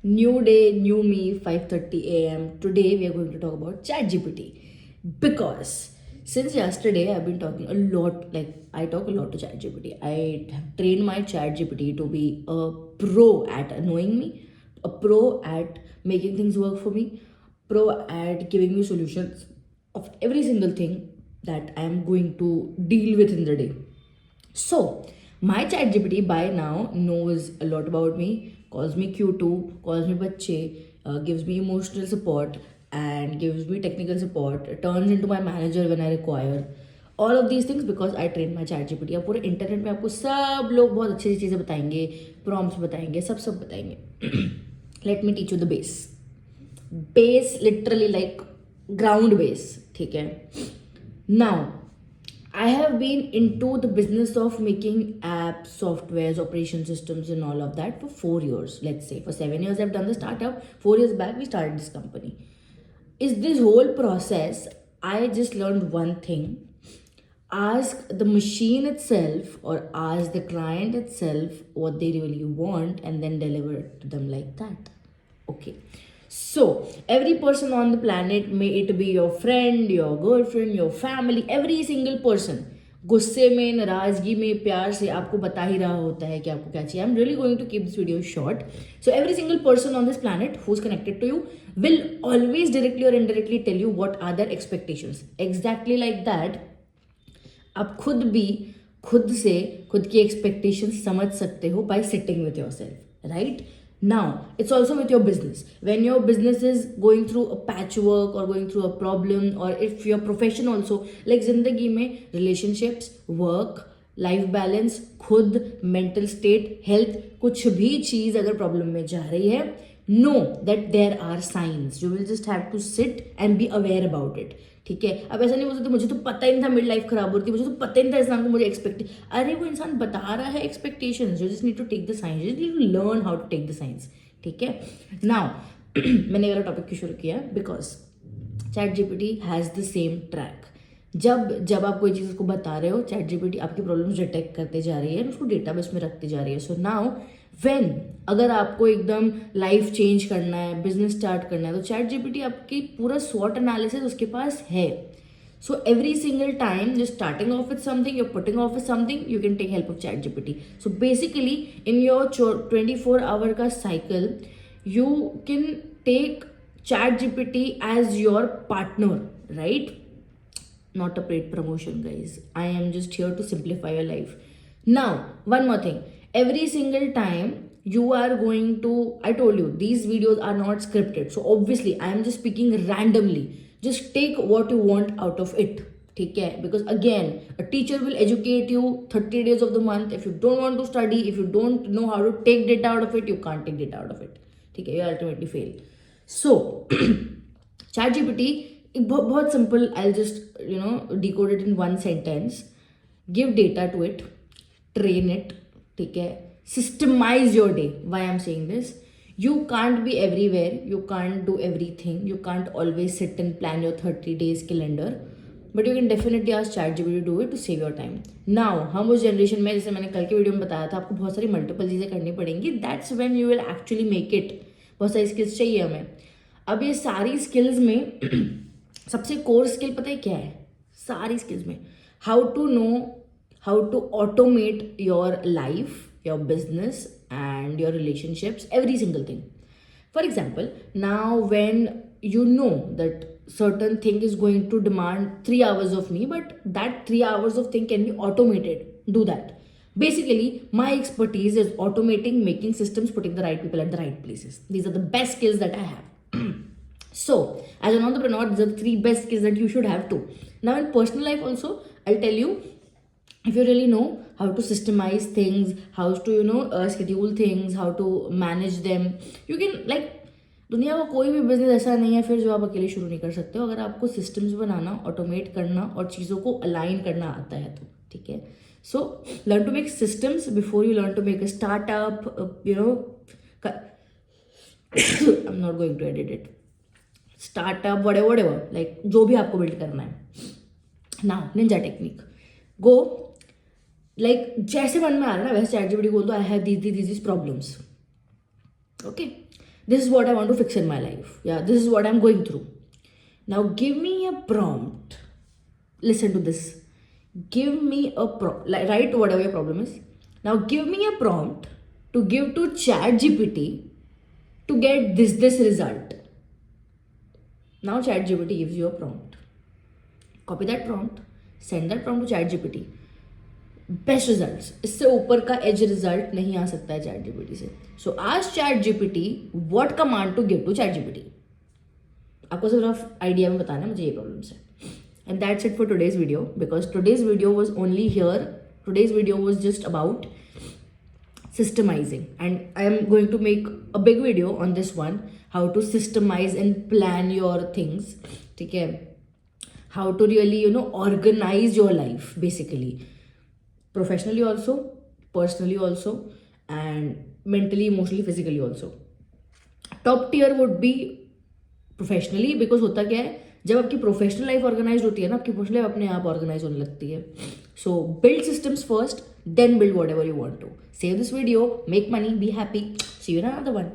New day, new me, 5:30 a.m. Today we are going to talk about ChatGPT because since yesterday I've been talking a lot. Like I talk a lot to ChatGPT. I have trained my ChatGPT to be a pro at annoying me, a pro at making things work for me, pro at giving me solutions of every single thing that I am going to deal with in the day. So, my chat GPT by now knows a lot about me, calls me Q2, calls me bache, gives me emotional support, and gives me technical support, turns into my manager when I require. All of these things because I train my chat GPT. अब पूरे internet में आपको सब लोग बहुत अच्छी अच्छी चीज़ें बताएंगे, प्रॉम्प्ट्स बताएंगे, सब बताएंगे. Let me teach you the base. Base literally like ground base. ठीक है. Now, I have been into the business of making apps, softwares, operation systems, and all of that for 4 years. Let's say for 7 years, I've done the startup. 4 years back, we started this company. Is this whole process, I just learned one thing: ask the machine itself or ask the client itself what they really want and then deliver it to them like that. Okay. So, every person on the planet, may it be your friend, your girlfriend, your family, every single person, गुस्से में, नाराजगी में, प्यार से आपको बता ही रहा होता है कि आपको क्या चाहिए. I'm really going to keep this video short. So every single person on this planet who's connected to you will always directly or indirectly tell you what are their expectations. Exactly like that, आप खुद से खुद की expectations समझ सकते हो by sitting with yourself, right? Now it's also with your business. When your business is going through a patch work और going through a problem, और if your profession also, like जिंदगी में relationships, work, life balance, खुद, mental state, health, कुछ भी चीज अगर problem में जा रही है, know that there are signs. You will just have to sit and be aware about it. ठीक है. अब ऐसा नहीं बोल सकते मुझे तो पता ही नहीं था मिड लाइफ खराब होती, मुझे तो पता ही नहीं था इंसान को मुझे एक्सपेक्ट. अरे वो इंसान बता रहा है expectations, you just need to take the signs, you need to learn how to take the signs. ठीक है. नाउ मैंने ये वाला टॉपिक क्यों शुरू किया? Because chat GPT has the same track. जब आप कोई चीज़ उसको बता रहे हो, चैट जीपीटी आपकी प्रॉब्लम्स डिटेक्ट करते जा रही है, उसको डेटाबेस में रखती जा रही है. सो नाउ वेन अगर आपको एकदम लाइफ चेंज करना है, बिजनेस स्टार्ट करना है, तो चैट जीपीटी आपकी पूरा स्वॉट एनालिसिस उसके पास है. So every single time you're starting off with something, you're putting off with something, you can take help of ChatGPT. So basically, in your 24-hour ka cycle, you can take ChatGPT as your partner, right? Not a paid promotion, guys. I am just here to simplify your life. Now, one more thing. Every single time you are going to, I told you, these videos are not scripted. So obviously, I am just speaking randomly. Just take what you want out of it. Okay? Because again, a teacher will educate you 30 days of the month. If you don't want to study, if you don't know how to take data out of it, you can't take data out of it. Okay? You ultimately fail. So, ChatGPT, बहुत simple. I just decode it in one sentence. Give data to it, train it. ठीक है. Systemize your day. Why I am saying this? You can't be everywhere, you can't do everything, you can't always sit and plan your 30 days calendar, but you can definitely ask ChatGPT to do it to save your time. Now हम उस generation में, जैसे मैंने कल के video में बताया था, आपको बहुत सारी मल्टीपल चीज़ें करनी पड़ेंगी. That's when you will actually make it. बहुत सारी स्किल्स चाहिए हमें. अब ये सारी स्किल्स में सबसे कोर स्किल पता है क्या है? सारी स्किल्स में how to know how to automate your life, your business and your relationships, every single thing. For example, now when you know that certain thing is going to demand 3 hours of me, but that 3 hours of thing can be automated, do that. Basically, my expertise is automating, making systems, putting the right people at the right places. These are the best skills that I have. So as an entrepreneur, these are the 3 best skills that you should have too. Now in personal life also, I'll tell you, if you really know how to systemize things, how to schedule things, how to manage them, you can, like, दुनिया का कोई भी business ऐसा नहीं है फिर जो आप अकेले शुरू नहीं कर सकते हो, अगर आपको सिस्टम्स बनाना, ऑटोमेट करना और चीज़ों को अलाइन करना आता है तो. ठीक है. So learn to make systems before you learn to make a startup. I am not going to edit it. Startup, whatever, like जो भी आपको बिल्ड करना है. Now ninja technique. Go, like जैसे मन में आ रहा है ना वैसे ChatGPT बोल दो, I have these problems. Okay. this is what I want to fix in my life. Yeah, this is what I'm going through. Now give me a prompt. Listen to this. Give me a prompt. Like, write whatever your problem is. Now give me a prompt to give to ChatGPT to get this result. Now ChatGPT gives you a prompt. Copy that prompt. Send that prompt to ChatGPT. Best results, इससे ऊपर का as result नहीं आ सकता है chat GPT से. So आज ChatGPT what command to give to ChatGPT. आपको सिर्फ आइडिया में बताना मुझे ये प्रॉब्लम्स है. And that's it for today's video, because today's video was only here. Today's video was just about systemizing, and I am going to make a big video on this one, how to systemize and plan your things. ठीक है, how to really organize your life basically, professionally also, personally also, and mentally, emotionally, physically also. Top tier would be professionally, because होता क्या है, जब आपकी professional life organise होती है ना, आपकी पर्सनल लाइफ अपने आप ऑर्गेनाइज होने लगती है. सो build systems first, then build whatever you want to. Save this video, make money, be happy. See you in another one.